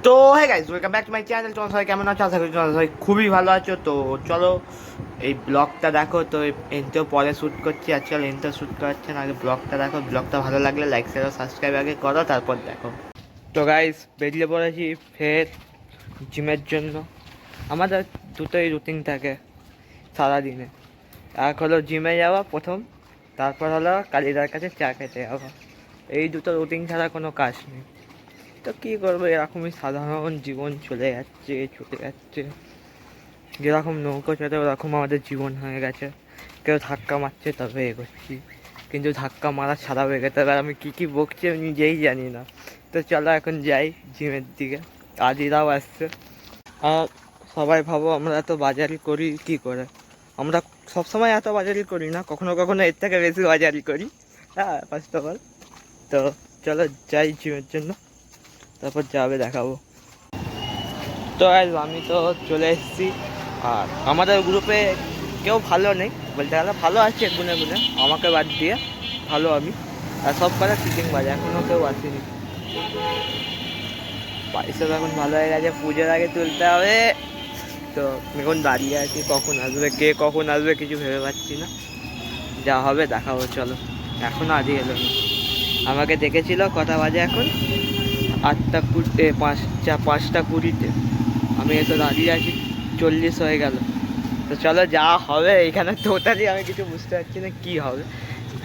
তো hey guys, welcome back to my channel. তোমরা সবাই কেমন আছো? আশা করি তোমরা সবাই খুবই ভালো আছো। তো চলো এই ব্লগটা দেখো। তো এনতেও পরে শ্যুট করছি, আজকাল এনতেও শ্যুট করাচ্ছে না। আগে ব্লগটা দেখো, ব্লগটা ভালো লাগলে লাইক শেয়ার সাবস্ক্রাইব আগে করো, তারপর দেখো। তো গাইস, বেরিয়ে পড়েছি ফের জিমের জন্য। আমাদের দুটোই রুটিন থাকে সারাদিনে। এক হলো জিমে যাওয়া প্রথম, তারপর হলো কালিদার কাছে চা খেতে যাওয়া। এই দুটো রুটিন ছাড়া কোনো কাজ নেই। তো কী করবো, এরকমই সাধারণ জীবন চলে যাচ্ছে। যেরকম নৌকো চলে ওরকম আমাদের জীবন হয়ে গেছে। কেউ ধাক্কা মারছে তবে এগোচ্ছি, কিন্তু ধাক্কা মারা ছাড়া হয়ে গেছে। এবার আমি কী বকছি আমি নিজেই জানি না। তো চলো এখন যাই জিমের দিকে। আদিরাও আসছে। আর সবাই ভাবো আমরা এত বাজারি করি কি করে। আমরা সবসময় এত বাজারি করি না, কখনো কখনো এর থেকে বেশি বাজারি করি। হ্যাঁ, ফার্স্ট অফ অল তো চলো যাই জিমের জন্য, তারপর যাবে দেখাবো। তো আমি তো চলে এসেছি। আর আমাদের গ্রুপে কেউ ভালো নেই বলতে গেলে, ভালো আছে গুনে গুনে আমাকে বাদ দিয়ে ভালো আমি। আর সব কথা চিটিং বাজে, এখনও কেউ আসেনি। পয়সা এখন ভালো হয়ে গেছে, পুজোর আগে তুলতে হবে। তো এখন দাঁড়িয়ে আছি, কখন আসবে কিছু ভেবে পাচ্ছি না। যা হবে দেখাবো চলো। এখনও আজই এলো না। আমাকে দেখেছিল কটা বাজে এখন, 8:20, 5:20। আমি এসে দাঁড়িয়ে আছি, 40 হয়ে গেল। তো চলো যা হবে এখানে, টোটালি আমি কিছু বুঝতে পারছি না কী হবে।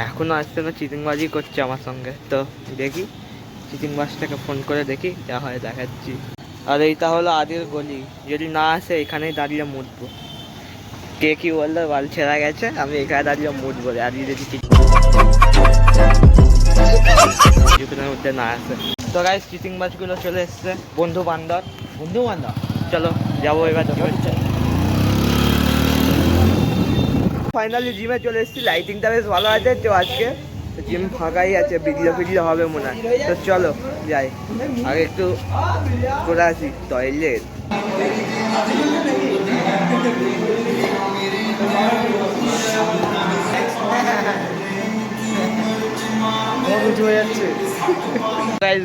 এখনও আসছে না, চিটিংবাজি করছে আমার সঙ্গে। তো দেখি চিটিংবাজটাকে ফোন করে দেখি, যা হয় দেখাচ্ছি। আর এইটা হলো আদির গলি, যদি না আসে এখানেই দাঁড়িয়ে মুটবো। কে কি বললো বাল ছেঁড়া গেছে, আমি এখানে দাঁড়িয়ে মুটবো আর যদি কিছুক্ষণের মধ্যে না আসে। তো গাইস, চিটিংবাজগুলো চলে এসছে, বন্ধু বান্ধব। চলো যাবো এবার জিমের। ফাইনালি জিমে চলে এসেছি, লাইটিংটা বেশ ভালো আছে তো আজকে। জিম ফাঁকাই আছে, ভিডিও হবে মনে হয়। তো চলো যাই, আগে একটু করে আসি টয়লেট।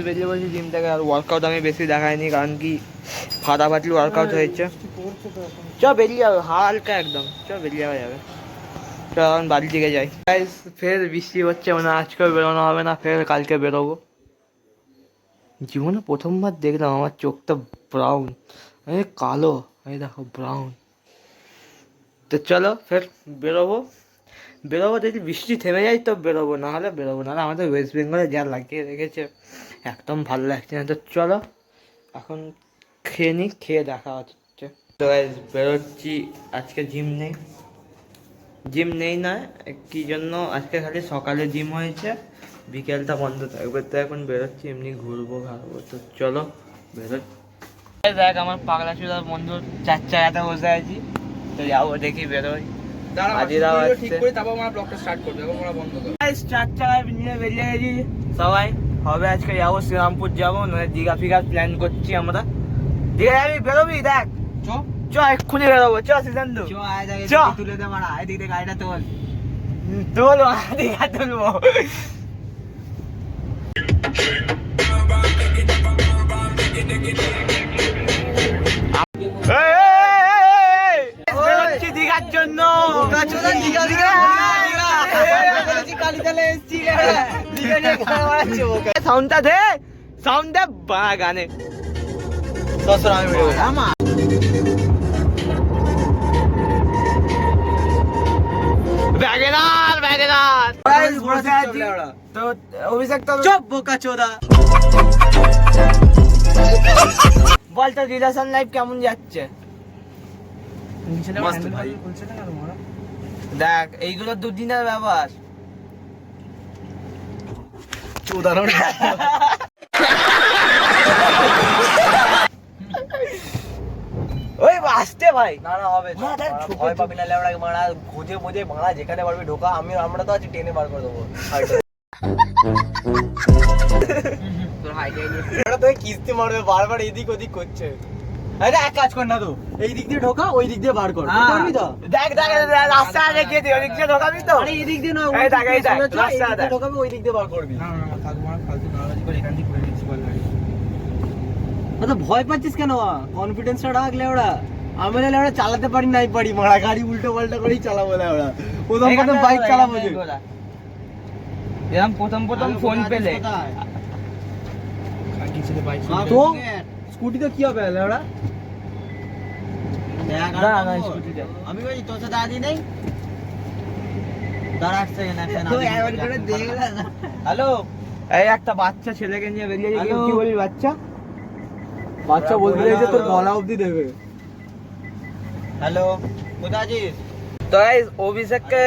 বেরিয়ে বলছি জিম থেকে। আর ওয়ার্কআউট আমি বেশি দেখাইনি, কারণ কি ফাটাফাটি ওয়ার্কআউট হয়েছে। চ বেরিয়ে যাবে হালকা একদম, বেরিয়ে যাওয়া যাবে। চল এখন বাড়ির দিকে যাই। ফের বৃষ্টি হচ্ছে, মানে আজকেও বেরোনো হবে না, ফের কালকে বেরোবো। জীবনে প্রথমবার দেখলাম আমার চোখটা ব্রাউন, কালো, দেখো ব্রাউন। তো চলো ফের বেরোবো যদি বৃষ্টি থেমে যায় তো বেরোবো, নাহলে আমাদের ওয়েস্ট বেঙ্গলে যা লাগিয়ে রেখেছে একদম ভালো লাগছে না। তো চলো এখন খেয়ে দেখা হচ্ছে। তো বেরোচ্ছি। আজকে জিম নেই না কি জন্য, আজকে খালি সকালে জিম হয়েছে, বিকেলটা বন্ধ থাকবে। তো এখন বেরোচ্ছি, এমনি ঘুরবো ঘাড়বো। তো চলো বেরোচ্ছি। দেখ আমার পাগলা চুদার বন্ধু 4 চাকাতে বসে আছি। তো যাবো দেখি বেরোই। সবাই হবে আজকে যাবো শ্রীরামপুর যাবো, নয় দীঘা ফিঘা প্ল্যান করছি আমরা। দীঘা যাবি, বেরোবি? দেখ চ এক্ষুনি বেরোবো, চ সিদ্ধান্ত তুলে দে মারা, এদিকে গাড়িটা তোল দীঘা তুলবো। দীঘার জন্য সাউন্ডটা দে, গানে বলতো রিলেশন লাইফ কেমন যাচ্ছে? দেখ এইগুলো দুদিনের ব্যাপার। ওই আসতে ভাই না হবে, ভয় পাবি না লেবড়া মারা, খুঁজে মুজে মারা যেখানে পারবি ঢোকা। আমরা তো আছি টেনে বার করে দেবো। কিস্তি মারবে বারবার এদিক ওদিক করছে। এক কাজ কর না, তো এই দিক দিয়ে ঢোকা, ওই দিক দিয়ে বার কর। দেখ রাস্তা দেখিয়ে দিই, ওই দিক দিয়ে ঢোকাবি তো। এই দিক দিয়ে নয়, রাস্তা ঢোকাবি, ওই দিক দিয়ে বার করবি। তো ভয় পাচ্ছিস কেন? কনফিডেন্সটা রাখলে ওরা আমি ওরা চালাতে পারি নাই পারি মারা গাড়ি উল্টো পাল্টা করেই চালাবো না ওরা প্রথম বাইক চালাবো যে এরকম প্রথম ফোন পেলে তো স্কুটিতে কি হবে ওরা আমি বলি তোর সাথে আদি নেই হ্যালো এই একটা বাচ্চা ছেলেকে নিয়ে বেরিয়ে গেছে কি বলবি বাচ্চা বলতে চাইছে তোর গলা অবধি দেবে হ্যালো কোথায় আছিস তো গাইস অভিষেককে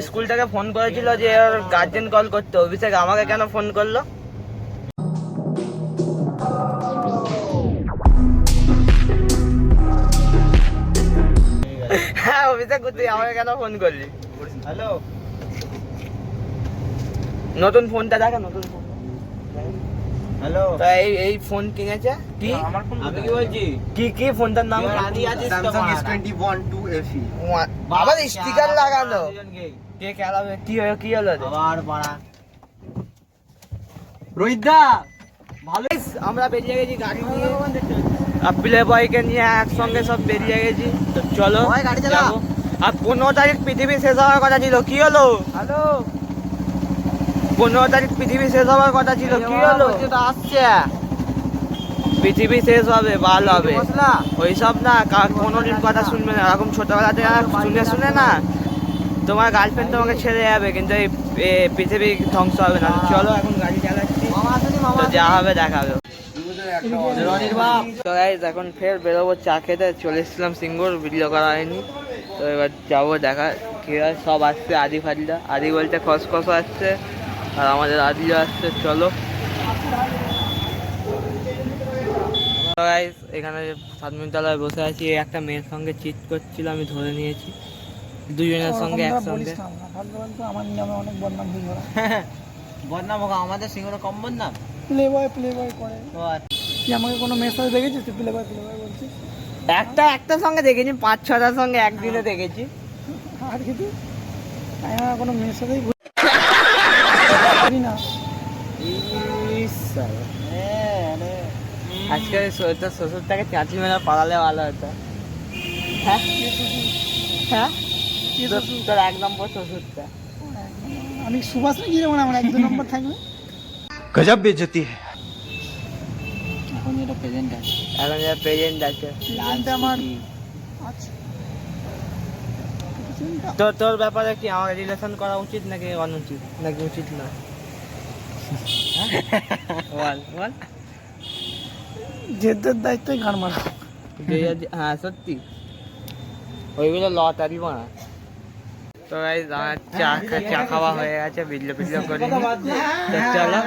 স্কুল থেকে ফোন করেছিল যে ওর গার্জেন কল করতে অভিষেক আমাকে কেন ফোন করলো হ্যাঁ অভিষেক তুই আমাকে কেন ফোন করলি হ্যালো নতুন ফোনটা দেখা নতুন ফোন হ্যালো তো এই ফোন কিনেছে কি আমি কি বলছি কি ফোনটার নাম আদি আছিস Samsung S21 2FE আবার স্টিকার লাগানো কে খেলাবে কি হলো আবার পাড়া রোহিতদা ভালো আমরা বেরিয়ে গেছি গাড়ি নিয়ে আর প্লে বয়কে নিয়ে একসঙ্গে সব বেরিয়ে গেছি তো চলো গাড়ি চালা যাবো। আর 15 তারিখ পৃথিবী শেষ হওয়ার কথা ছিল কি হলো হ্যালো 15 তারিখ পৃথিবী শেষ হওয়ার কথা ছিল কি হলো আসছে পৃথিবী শেষ হবে বাল হবে মশলা ওইসব না কোনোদিন কথা শুনবে না এরকম ছোটবেলা থেকে শুনে না তোমার গার্লফ্রেন্ড তোমাকে ছেড়ে যাবে কিন্তু এই পৃথিবী ধ্বংস হবে না চলো এখন গাড়ি চালাচ্ছি তো যা হবে দেখাবে তো গাইস এখন ফের বেরোবো চা খেতে চলে এসেছিলাম সিঙ্গুর ভিডিও করা হয়নি তো এবার যাবো দেখা কি হয় সব আসছে আদি ফাদিরা আদি বলতে খসখস আসছে আর আমাদের আদিও আসছে চলো তো গাইস এখানে সাতমিনতলায় বসে আছি একটা মেয়ের সঙ্গে চিট করছিল আমি ধরে নিয়েছি দুজনের সঙ্গে একসঙ্গে আমার নামে অনেক বদনাম হয়ে গেল বদনাম হোক আমাদের সিঙ্গুর কম বদনাম প্লে বয় করে আচ্ছা। তুই আমাকে কোনো মেসেজ দেখেছিস তুই প্লে বয় বলছিস একটা সঙ্গে দেখেছি 5-6টার সঙ্গে একদিনে দেখেছি আর কিছু আমি আমার কোনো মেসেজই বুঝি না আজকে তোর শ্বশুরটাকে চাঁচি মেলা পালালে ভালো হতো হ্যাঁ হ্যাঁ তোর 1 নম্বর শ্বশুরটা আমি সুভাষ নাকি যেমন আমার 1-2 নম্বর থাকবে গজব বেজতি এখন যেটা প্রেজেন্ট আছে এখন যা প্রেজেন্ট আছে প্রেজেন্টে আমার আচ্ছা তো তোর ব্যাপারে কি আমার রিলেশন করা উচিত নাকি অনুচিত নাকি উচিত না বল জেদের দায়িত্বই ঘাড় মারা হ্যাঁ সত্যি ওইগুলো লটারি মারা তো গাইস আমার চা খাওয়া হয়ে গেছে বিল্লো করে চলো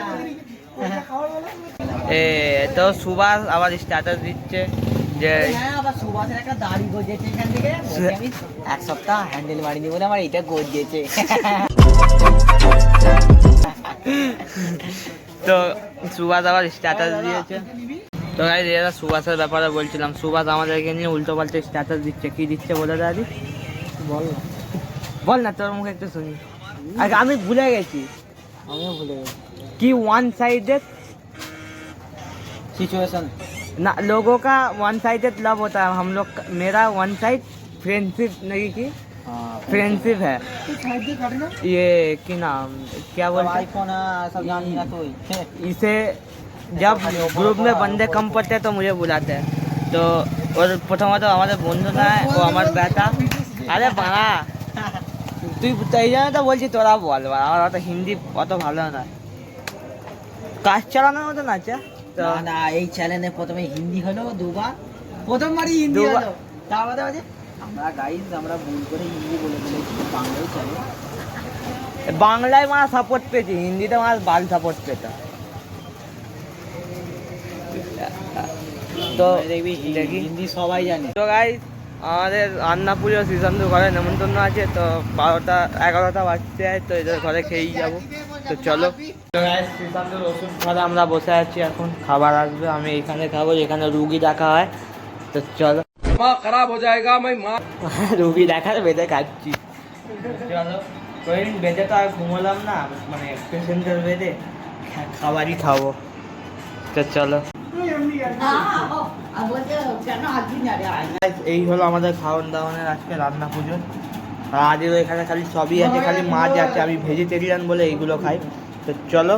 তো সুভাষ আবার স্ট্যাটাস দিচ্ছে যে আবার সুভাষের একটা দাড়ি গজিয়েছে এখান থেকে আমি 1 সপ্তাহ হ্যান্ডেল মারিনি বলে আমার এটা গজিয়েছে তো সুভাষ আবার স্ট্যাটাস দিয়েছে তো গাইস এরা সুভাষের ব্যাপারে বলছিলাম সুভাষ আমাদেরকে নিয়ে উল্টো পাল্টে স্ট্যাটাস দিচ্ছে কি দিচ্ছে বলে দাদি বল না তোর মুখে একটু শুনি আগে আমি ভুলে গেছি আমিও ভুলে গেছি कि वन साइडेड सिचुएशन ना लोगों का वन साइडेड लव होता है हम लोग मेरा वन साइड फ्रेंडशिप नहीं की फ्रेंडशिप है ये कि नाम क्या बोलते आईफोन सब जान ना कोई इसे जब ग्रुप में बंदे कम पड़ते हैं तो मुझे बुलाते हैं तो और প্রথমত আমাদের বন্ধু না ও আমার বেটা আরে বাড়া তুই তাই জানো তো বলছি তোরা বল আমার অত হিন্দি অত ভালো না কাজ চালানোর মতো না চা তো না এই চ্যানেলে প্রথমে হিন্দি হলো প্রথমবারই হিন্দি হলো তারপরে আমরা গাইস আমরা ভুল করে হিন্দি বলে ফেলেছি বাংলায় চলে বাংলায় মারা সাপোর্ট পেয়েছি হিন্দিতে মারা বাল সাপোর্ট পেতাম তো দেখবি হিন্দি সবাই জানে তো গাইস আমাদের আন্নাপুজো শ্রীশান্ত ঘরে নেমন্তন্ন আছে তো 12টা 11টা বাজতে তো এদের ঘরে খেয়েই যাবো তো চলো তো গাইস শ্রীশান্তর ওষুধ ঘরে আমরা বসে আছি এখন খাবার আসবে আমি এখানে খাবো যেখানে রুগী দেখা হয় তো চলো খারাপ হয়ে যায়গা রুগী দেখার বেঁধে খাচ্ছি চলো কয়েকদিন বেঁধে তো আর ঘুমোলাম না মানে পেশেন্টের বেঁধে খাবারই খাবো তো চলো Guys, এই হলো আমাদের খাওয়ান দাওয়ানের আজকে রান্না পুজো। আর আজও এখানে খালি সবই আছে, খালি মাছ আছে, আমি ভেজিটেরিয়ান বলে এইগুলো খাই। তো চলো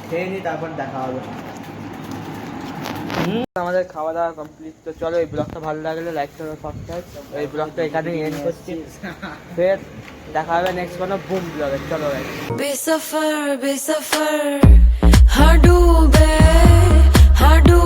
খেয়ে নিই, তারপর দেখা হবে। আমাদের খাওয়া দাওয়া কমপ্লিট। তো চলো, এই ব্লগটা ভালো লাগলে লাইক করো, সাবস্ক্রাইব। এই ব্লগটা এখানেই এন্ড করছি, ফের দেখা হবে নেক্সট কোনো বুম ব্লগে। চলো ভাই। बेसफर हर डूबे हर डूब